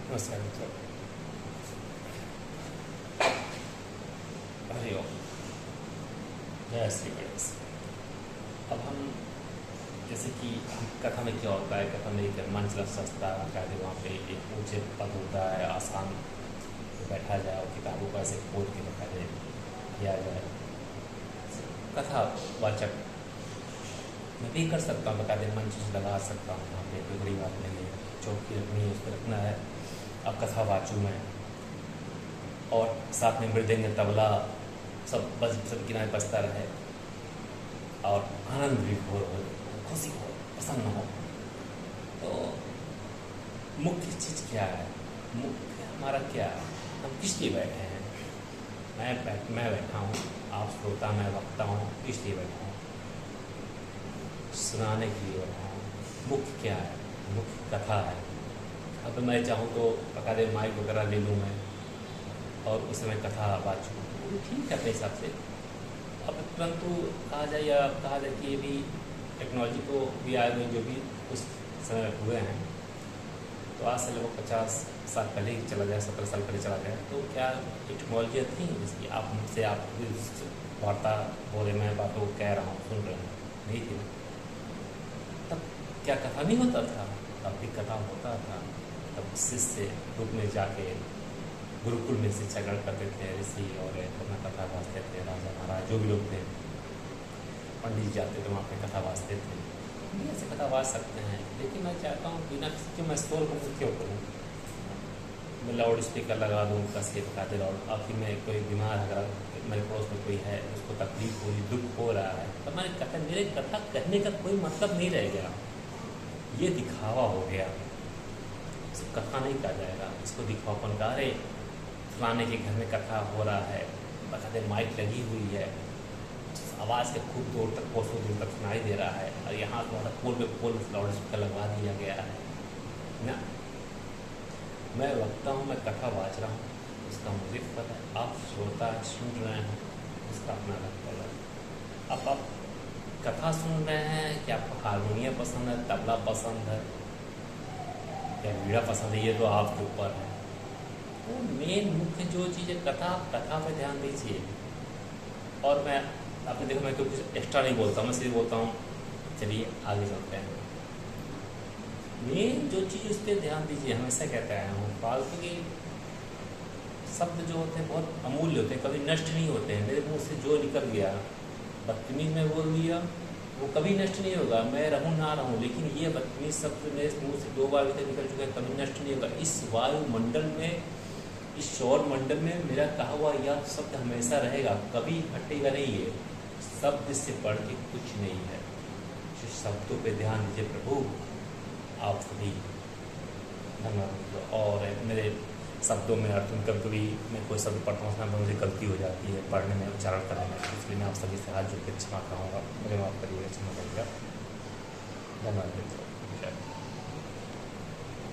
नमस्कार मित्रों। हरिओम। जय श्री गणेश। अब हम जैसे कि कथा में क्या होता है, कथा में एक मंच सस्ता कहते वहाँ पे एक ऊंचे पद होता है, आसान बैठा जाए और किताबों का ऐसे खोल के बैठा जाए किया जाए। कथावाचक मैं भी कर सकता हूँ, बकायदे मंच लगा सकता हूँ, वहाँ पे कोई बड़ी बात नहीं है। चौकी रखनी है, उस पर रखना है। अब कथावाचू में और साथ में मृदंग तबला सब किनारे बजता रहे और आनंद भी हो, खुशी हो, प्रसन्न हो। तो मुख्य चीज़ क्या है, मुख्य हमारा क्या है, हम किस लिए बैठे हैं? मैं बैठा हूँ, आप श्रोता, मैं वक्ता हूँ, किस लिए बैठा हूँ? सुनाने के लिए बैठा हूँ। मुख्य क्या है? मुख्य कथा है। अब मैं चाहूँ तो बकायदे माइक वगैरह ले लूँ मैं और उस समय कथा बाचूँ, ठीक है अपने हिसाब से। अब परंतु कहा जाए या कहा जाए कि ये भी टेक्नोलॉजी को भी आए हुए जो भी उस समय हुए हैं, तो आज से लगभग 50 साल पहले ही चला जाए, 17 साल पहले चला जाए, तो क्या ये टेक्नोलॉजी थी जिसकी आप मुझसे आप वार्ता हो रहे, मैं बातों को कह रहा हूँ, सुन रहे हैं, नहीं थी। तब क्या कथा नहीं होता था? तब भी कथा होता था। तब शिष्य रूप में जाके गुरुकुल में शिक्षा ग्रहण करते थे ऋषि, और अपना कथा वाचते थे, राजा महाराज जो भी लोग थे, पंडित जी जाते थे वहाँ पे कथा वाचते थे। हम ऐसे कथा वाच सकते हैं, लेकिन मैं चाहता हूँ बिना किसी के मैं शोर को क्यों करूँ? मैं लाउड स्पीकर लगा दूँ, कस के बता दे लाउड। आखिर में कोई बीमार अगर मेरे पड़ोस में कोई है, उसको तकलीफ हुई, दुख हो रहा है, तो मेरे कथा कहने का कोई मतलब नहीं रह गया। ये दिखावा हो गया, इसको कथा नहीं कहा जाएगा, इसको दिखावापन कहा। अरे फलाने के घर में कथा हो रहा है, बता माइक लगी हुई है, आवाज़ के खूब दूर तक, कोसों दूर तक सुनाई दे रहा है, और यहाँ थोड़ा पोल पे पोल लाउड स्पीकर लगवा दिया गया है ना। मैं वक्ता हूँ, मैं कथा वाच रहा हूँ, उसका मुझे पता है। आप श्रोता सुन रहे हैं, उसका अपना अलग पता है। अब आप कथा सुन रहे हैं कि आपको हारमोनियम पसंद है, तबला पसंद है या वीणा पसंद है, ये तो आपके ऊपर है। तो मेन मुख्य जो चीज़ है कथा पर ध्यान दीजिए। और मैं आपने देखो, मैं तो कुछ एक्स्ट्रा नहीं बोलता, मैं सिर्फ बोलता हूँ चलिए आगे चलते हैं। मेन जो चीज़ उस पर ध्यान दीजिए। हमेशा कहते आया हूँ, फालतू के शब्द जो होते हैं बहुत अमूल्य होते हैं, कभी नष्ट नहीं होते हैं। मेरे मुँह से जो निकल गया, बदतमीज में बोल दिया, वो कभी नष्ट नहीं होगा, मैं रहूँ ना रहूँ, लेकिन ये बदतमीज शब्द मेरे मुँह से 2 बार निकल चुका है, कभी नष्ट नहीं होगा। इस वायुमंडल में, इस सौर मंडल में मेरा कहा हुआ यह शब्द हमेशा रहेगा, कभी हटेगा नहीं। है शब्द से बढ़ के कुछ नहीं है। शब्दों पे ध्यान दीजिए प्रभु, आप सभी धन्यवाद। और मेरे शब्दों में अर्थ में कभी मैं कोई शब्द पढ़ता हूँ, उसमें मुझे गलती हो जाती है पढ़ने में, उच्चारण करने में, इसलिए मैं आप सभी से हाथ जोड़ के क्षमा चाहूँगा, मुझे माफ़ करिएगा, क्षमा करिएगा। धन्यवाद मित्रों।